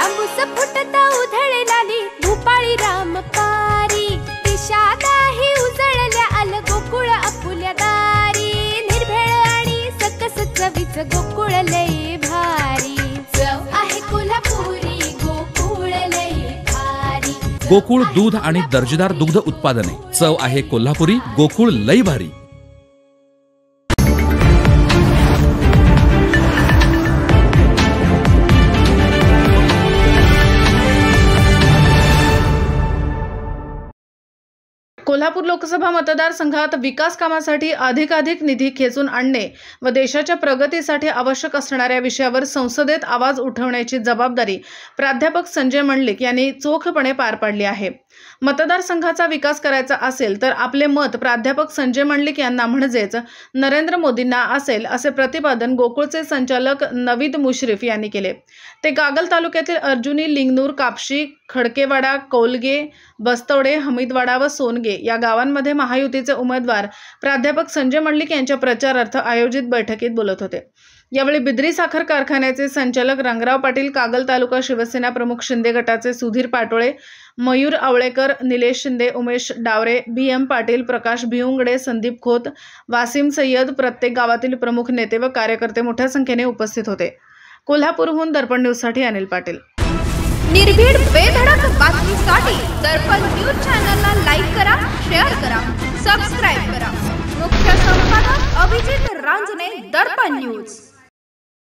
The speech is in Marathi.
तांबूस फुटता उधळणारी भूपाळी रामपारी दिशादाही उजळल्या आल गोकुळ आपुल्या दारी निर्भेळ आणि सकस चवीच गोकुळ लय भारी चव आहे कोल्हापुरी गोकुळ लय भारी। गोकुळ दूध आणि दर्जेदार दुग्ध उत्पादने, चव आहे कोल्हापुरी गोकुळ लय भारी। कोल्हापूर लोकसभा मतदारसंघात विकास कामासाठी अधिकाधिक निधी खेचून आणणे व देशाच्या प्रगतीसाठी आवश्यक असणाऱ्या विषयावर संसदेत आवाज उठवण्याची जबाबदारी प्राध्यापक संजय मंडलिक यांनी चोखपणे पार पाडली आहे। मतदारसंघाचा विकास करायचा असेल तर आपले मत प्राध्यापक संजय मंडलिक यांना म्हणजेच नरेंद्र मोदींना असेल, असे प्रतिपादन गोकुळचे संचालक नवीद मुश्रीफ यांनी केले। ते कागल तालुक्यातील अर्जुनी, लिंगनूर, कापशी, खडकेवाडा, कौलगे, बस्तवडे, हमीदवाडा व सोनगे या गावांमध्ये महायुतीचे उमेदवार प्राध्यापक संजय मंडलिक यांच्या प्रचारार्थ आयोजित बैठकीत बोलत होते। यावेळी बिद्री साखर कारखान्याचे संचालक रंगराव पाटील, कागल तालुका शिवसेना प्रमुख शिंदे गटाचे सुधीर पाटोळे, मयूर आवळेकर, निलेश शिंदे, उमेश डावरे, BM पाटील, प्रकाश भिवंगडे, संदीप खोत, वासिम सय्यद, प्रत्येक गावातील प्रमुख नेते व कार्यकर्ते मोठ्या संख्येने उपस्थित होते। कोल्हापूरहून दर्पण न्यूजसाठी अनिल पाटील। निर्भीड बेधडक बातमीसाठी दर्पण न्यूज चॅनलला लाईक करा, शेअर करा, सबस्क्राइब करा। मुख्य संपादक अभिजित रांजणे, दर्पण न्यूज।